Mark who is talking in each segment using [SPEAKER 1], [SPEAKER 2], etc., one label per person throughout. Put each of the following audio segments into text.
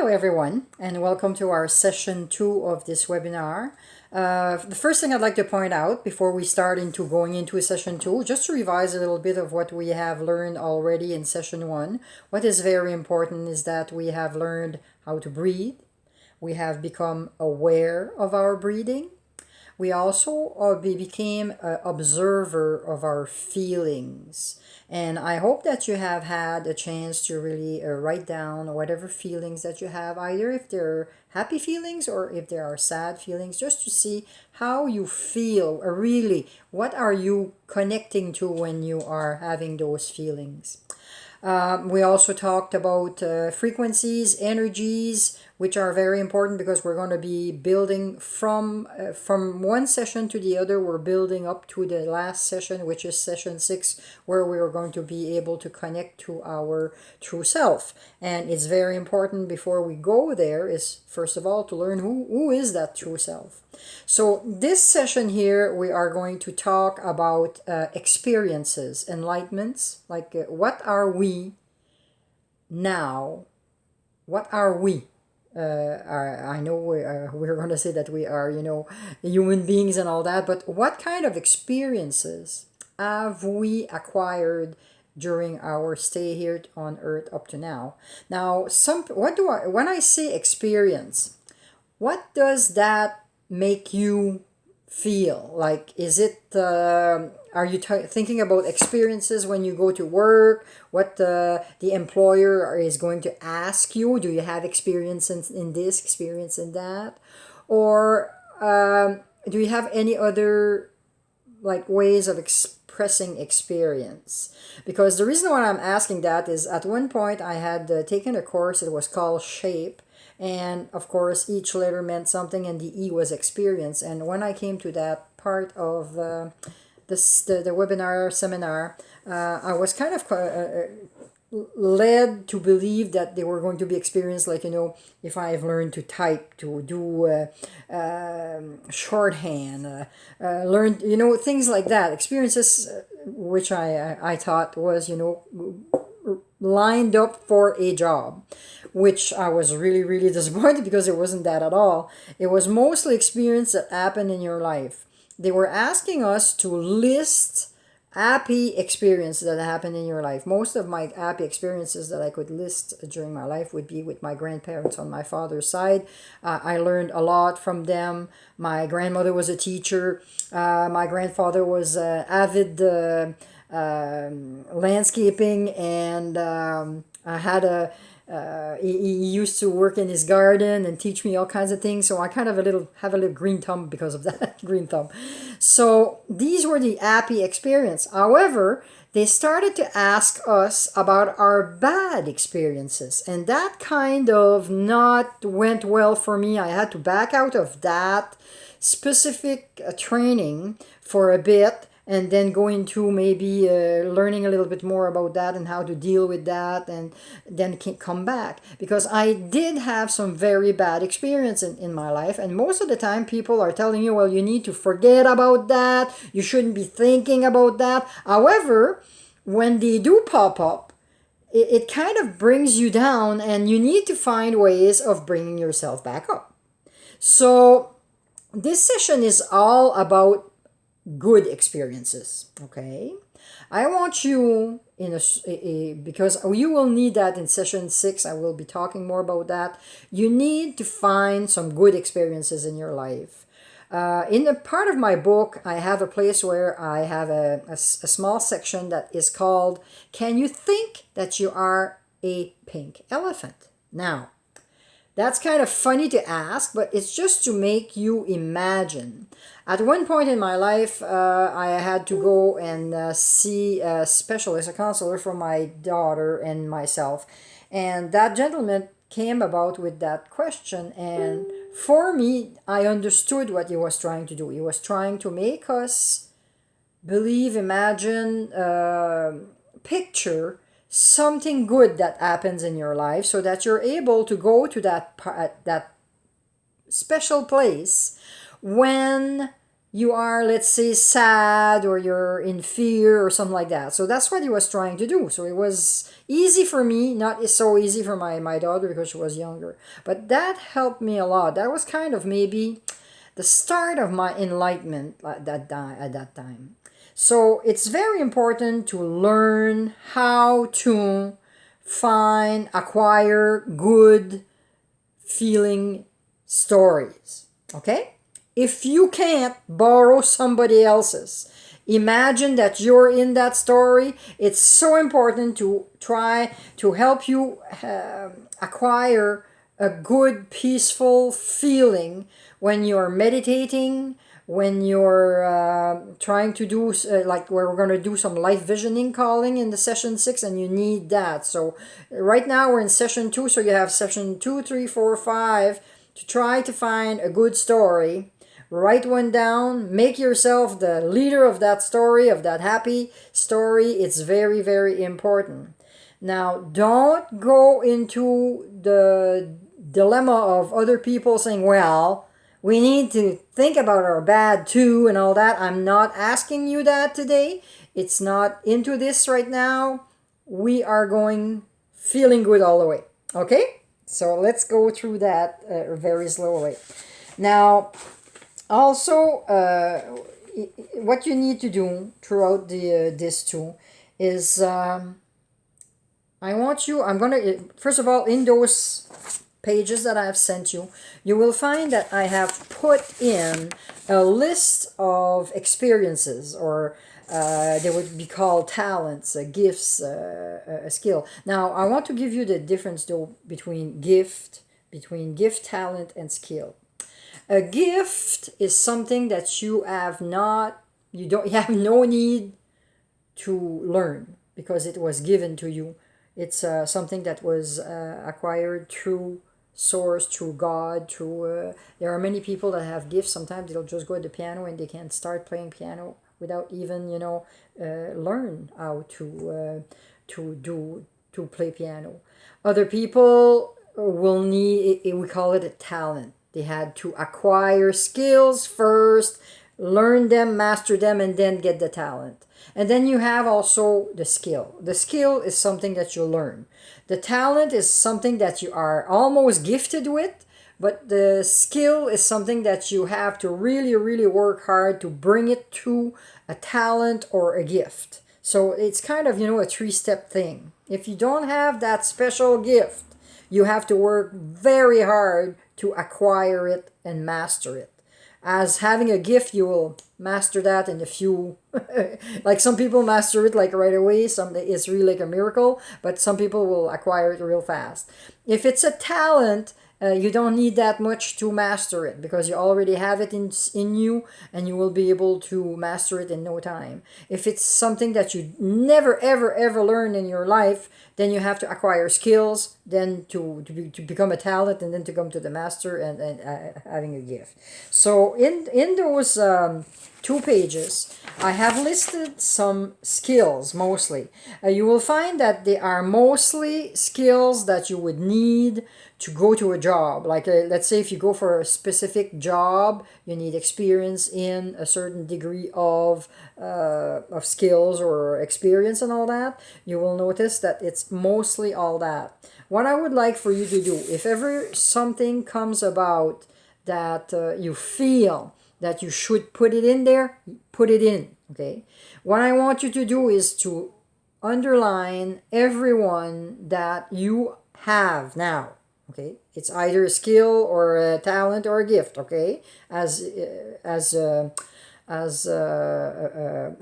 [SPEAKER 1] Hello, everyone, and welcome to our session 2 of this webinar. The first thing I'd like to point out before we start into going into session 2, just to revise a little bit of what we have learned already in session 1. What is very important is that we have learned how to breathe. We have become aware of our breathing. We also became an observer of our feelings. And I hope that you have had a chance to really write down whatever feelings that you have, either if they're happy feelings or if there are sad feelings, just to see how you feel, really, what are you connecting to when you are having those feelings. We also talked about frequencies, energies, which are very important because we're going to be building from one session to the other. We're building up to the last session, which is session 6, where we are going to be able to connect to our true self. And it's very important before we go there is, first of all, to learn who is that true self. So this session here, we are going to talk about experiences, enlightenments, like what are we now? What are we? I know we're going to say that we are, human beings and all that, but what kind of experiences have we acquired during our stay here on Earth up to now? Now, when I say experience, what does that make you feel? Like, is it, are you thinking about experiences when you go to work? What the employer is going to ask you? Do you have experience in this, experience in that? Or do you have any other like ways of expressing experience? Because the reason why I'm asking that is at one point I had taken a course, it was called Shape. And of course, each letter meant something, and the E was experience. And when I came to that part of the webinar seminar, I was kind of led to believe that they were going to be experienced, like, if I've learned to type, to do shorthand, learn, things like that. Experiences which I thought was, lined up for a job, which I was really, really disappointed because it wasn't that at all. It was mostly experience that happened in your life. They were asking us to list happy experiences that happened in your life. Most of my happy experiences that I could list during my life would be with my grandparents on my father's side. I learned a lot from them. My grandmother was a teacher. My grandfather was avid landscaping, and I had he used to work in his garden and teach me all kinds of things. So I kind of have a little green thumb because of that green thumb. So these were the happy experience. However, they started to ask us about our bad experiences, and that kind of not went well for me. I had to back out of that specific training for a bit, and then go into maybe learning a little bit more about that and how to deal with that, and then come back. Because I did have some very bad experience in my life, and most of the time people are telling you, well, you need to forget about that, you shouldn't be thinking about that. However, when they do pop up, it kind of brings you down, and you need to find ways of bringing yourself back up. So this session is all about good experiences. Okay, I want you because you will need that in session 6. I will be talking more about that. You need to find some good experiences in your life. In a part of my book, I have a place where I have a small section that is called, Can You Think That You Are a Pink Elephant? Now, that's kind of funny to ask, but it's just to make you imagine. At one point in my life, I had to go and see a specialist, a counselor for my daughter and myself. And that gentleman came about with that question. And for me, I understood what he was trying to do. He was trying to make us believe, imagine, picture something good that happens in your life, so that you're able to go to that special place when you are, let's say, sad or you're in fear or something like that. So that's what he was trying to do. So it was easy for me, not so easy for my daughter because she was younger. But that helped me a lot. That was kind of maybe the start of my enlightenment at that time. So it's very important to learn how to acquire good feeling stories. Okay? If you can't borrow somebody else's, imagine that you're in that story. It's so important to try to help you acquire a good, peaceful feeling when you're meditating, when you're trying to do, like we're going to do some light visioning calling in the session 6, and you need that. So right now we're in session 2, so you have session 2, 3, 4, 5 to try to find a good story. Write one down, make yourself the leader of that story, of that happy story. It's very, very important. Now, don't go into the dilemma of other people saying, well, we need to think about our bad too and all that. I'm not asking you that today. It's not into this right now. We are going feeling good all the way. Okay? So let's go through that very slowly. Now, also, what you need to do throughout this too is I'm going to, first of all, in those pages that I have sent you, you will find that I have put in a list of experiences, or they would be called talents, gifts, a skill. Now, I want to give you the difference though between gift, talent, and skill. A gift is something that you have you have no need to learn because it was given to you. It's something that was acquired through source, through God, there are many people that have gifts. Sometimes they'll just go to the piano and they can start playing piano without even, learn how to play piano. Other people will need, we call it a talent. They had to acquire skills first, learn them, master them, and then get the talent. And then you have also the skill. The skill is something that you learn. The talent is something that you are almost gifted with, but the skill is something that you have to really, really work hard to bring it to a talent or a gift. So it's kind of, a 3-step thing. If you don't have that special gift, you have to work very hard to acquire it and master it. As having a gift, you will master that in a few, like some people master it like right away. It's really like a miracle, but some people will acquire it real fast. If it's a talent, you don't need that much to master it because you already have it in you, and you will be able to master it in no time. If it's something that you never ever ever learn in your life, then you have to acquire skills, then to become a talent, and then to come to the master and having a gift. So in those 2 pages, I have listed some skills mostly. You will find that they are mostly skills that you would need to go to a job. Like let's say if you go for a specific job, you need experience in a certain degree of skills or experience and all that. You will notice that it's mostly all that. What I would like for you to do, if ever something comes about that you feel that you should put it in there, put it in, okay? What I want you to do is to underline everyone that you have now, okay? It's either a skill or a talent or a gift, okay? As an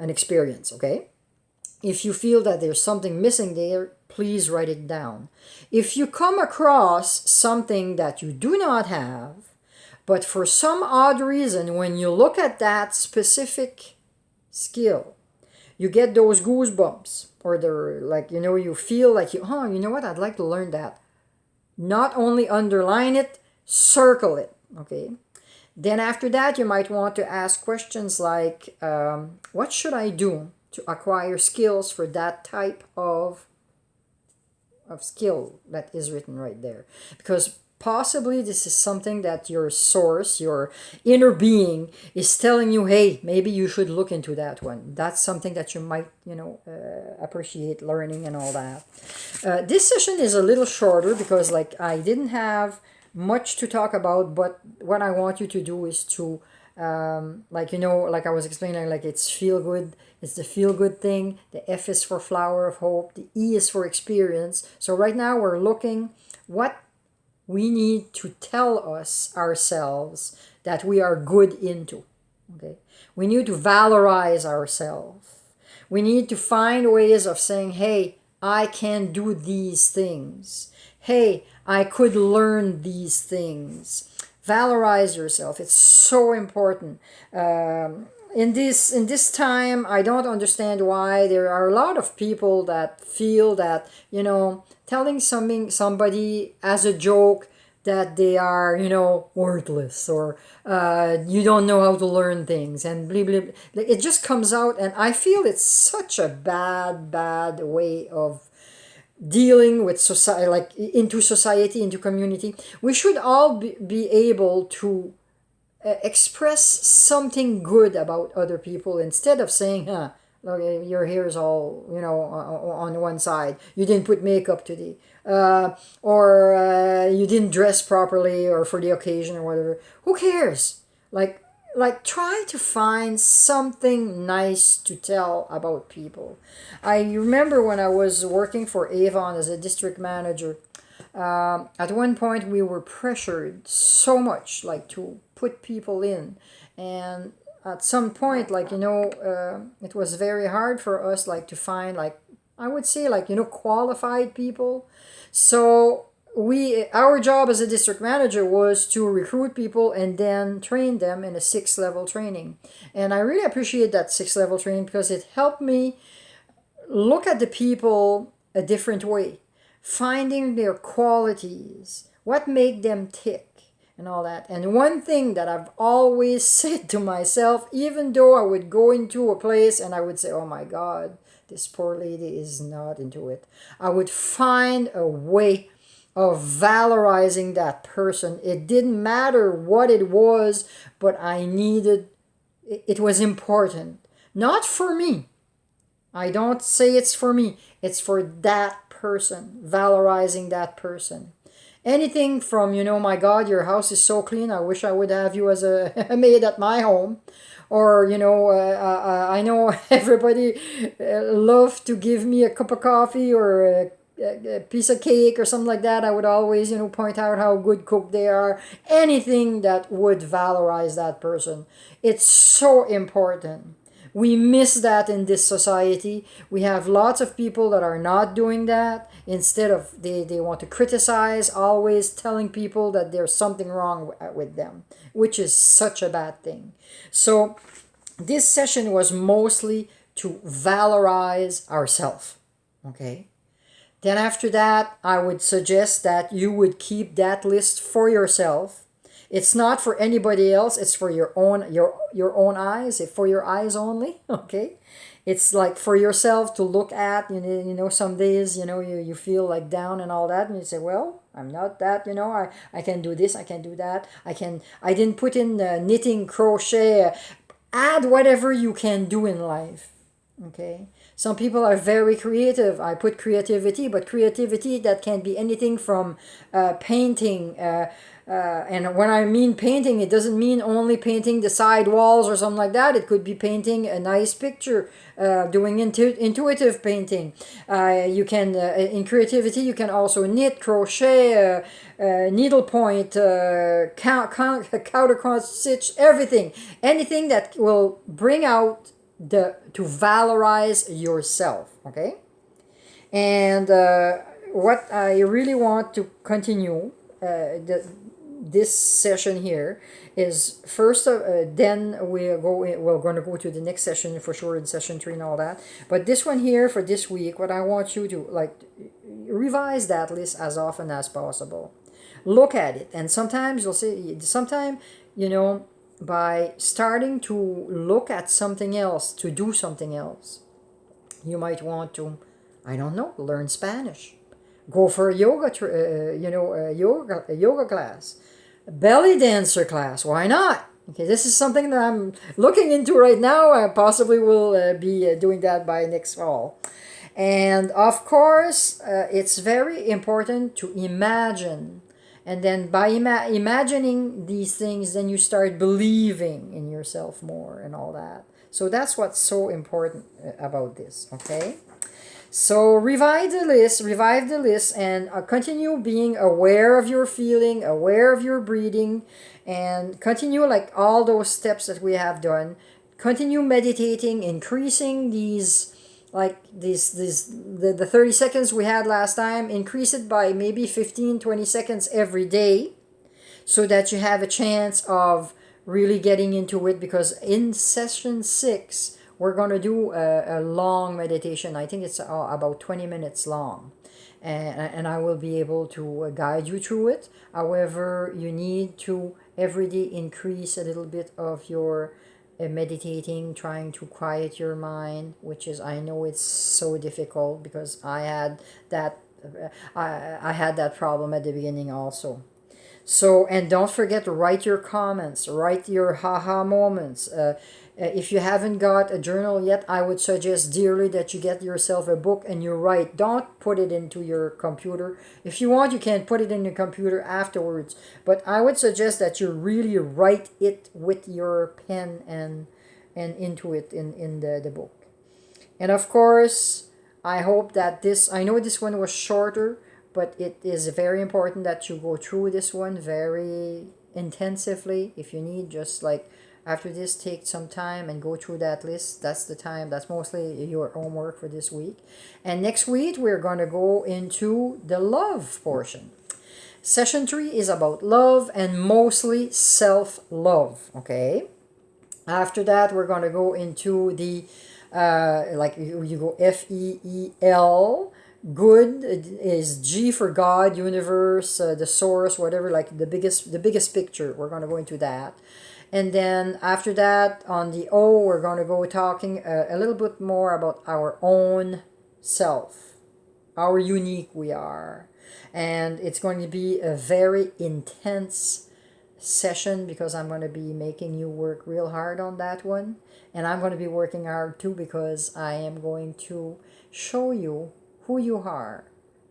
[SPEAKER 1] experience, okay? If you feel that there's something missing there, please write it down. If you come across something that you do not have, but for some odd reason, when you look at that specific skill, you get those goosebumps, or you feel like you know what, I'd like to learn that. Not only underline it, circle it, okay? Then after that, you might want to ask questions like, what should I do to acquire skills for that type of skill that is written right there? Because possibly this is something that your source, your inner being, is telling you, hey, maybe you should look into that one. That's something that you might, appreciate learning and all that. This session is a little shorter because, like, I didn't have much to talk about, but what I want you to do is to, like I was explaining, like, it's feel good. It's the feel good thing. The F is for flower of hope. The E is for experience. So right now we're looking what we need to tell us ourselves that we are good into. Okay, we need to valorize ourselves. We need to find ways of saying, hey, I can do these things. Hey, I could learn these things. Valorize yourself. It's so important. In this time, I don't understand why there are a lot of people that feel that, telling somebody as a joke that they are, worthless, or you don't know how to learn things, and blah, blah, blah. It just comes out, and I feel it's such a bad way of dealing with society, like into society, into community. We should all be able to express something good about other people instead of saying, look, your hair is all, on one side. You didn't put makeup today. Or you didn't dress properly or for the occasion or whatever. Who cares? Like try to find something nice to tell about people. I remember when I was working for Avon as a district manager, at one point we were pressured so much, like, to put people in, and at some point, like, it was very hard for us, like, to find, like, I would say, like, qualified people. So our job as a district manager was to recruit people and then train them in a 6-level training. And I really appreciate that 6-level training because it helped me look at the people a different way, finding their qualities, what make them tick, and all that. And one thing that I've always said to myself, even though I would go into a place and I would say, oh my God, this poor lady is not into it, I would find a way of valorizing that person. It didn't matter what it was, but it was important. Not for me. I don't say it's for me. It's for that person, valorizing that person. Anything from, my God, your house is so clean, I wish I would have you as a maid at my home. Or, I know everybody love to give me a cup of coffee or a piece of cake or something like that. I would always, point out how good cooked they are. Anything that would valorize that person. It's so important. We miss that in this society. We have lots of people that are not doing that. Instead of, they want to criticize, always telling people that there's something wrong with them, which is such a bad thing. So this session was mostly to valorize ourselves. Okay? Then after that, I would suggest that you would keep that list for yourself. It's not for anybody else. It's for your own eyes. For your eyes only. Okay, it's like for yourself to look at. Some days you feel like down and all that, and you say, well, I'm not that. I can do this. I can do that. I didn't put in knitting, crochet. Add whatever you can do in life. Okay. Some people are very creative. I put creativity, but creativity that can be anything from painting. And when I mean painting, it doesn't mean only painting the side walls or something like that. It could be painting a nice picture, doing intuitive painting. You can, in creativity, you can also knit, crochet, needlepoint, counter stitch, everything. Anything that will bring out to valorize yourself, okay? And what I really want to continue this session here is first, then we're going to go to the next session for sure, in session 3 and all that. But this one here for this week, what I want you to revise that list as often as possible. Look at it, and sometimes you'll see, by starting to look at something else, to do something else, you might want to, I don't know, learn Spanish. Go for a a yoga class, a belly dancer class. Why not? Okay, this is something that I'm looking into right now. I possibly will be doing that by next fall. And of course, it's very important to imagine. And then by imagining these things, then you start believing in yourself more and all that. So that's what's so important about this, okay? So revive the list, and continue being aware of your feeling, aware of your breathing, and continue like all those steps that we have done. Continue meditating, increasing these like the 30 seconds we had last time, increase it by maybe 15-20 seconds every day, so that you have a chance of really getting into it, because in session 6 we're going to do a long meditation. I think it's about 20 minutes long, and I will be able to guide you through it. However, you need to every day increase a little bit of your meditating, trying to quiet your mind, which is, I know it's so difficult, because that I had that problem at the beginning also. So, and don't forget to write your comments, write your haha moments. If you haven't got a journal yet, I would suggest dearly that you get yourself a book and you write. Don't put it into your computer. If you want, you can put it in your computer afterwards. But I would suggest that you really write it with your pen and into it in the book. And of course, I hope that I know this one was shorter, but it is very important that you go through this one very intensively. If you need, just like after this, take some time and go through that list. That's the time. That's mostly your homework for this week. And next week, we're going to go into the love portion. Session 3 is about love, and mostly self-love, okay? After that, we're going to go into the, like you go FEEL. Good is G for God, universe, the source, whatever, like the biggest picture. We're going to go into that. And then after that, on the O, we're going to go talking a little bit more about our own self, how unique we are. And it's going to be a very intense session, because I'm going to be making you work real hard on that one. And I'm going to be working hard too, because I am going to show you who you are.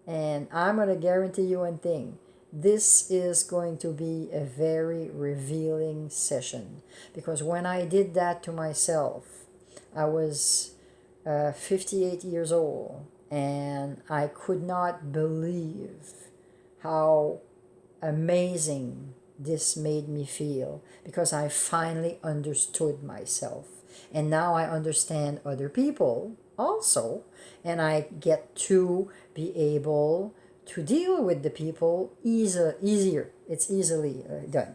[SPEAKER 1] And I'm going to guarantee you one thing. This is going to be a very revealing session, because when I did that to myself, I was 58 years old, and I could not believe how amazing this made me feel, because I finally understood myself. And now I understand other people also, and I get to be able to deal with the people easier. It's easily done.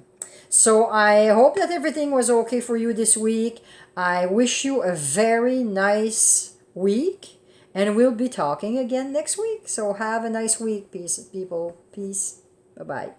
[SPEAKER 1] So I hope that everything was okay for you this week. I wish you a very nice week, and we'll be talking again next week. So have a nice week, peace, people. Peace. Bye-bye.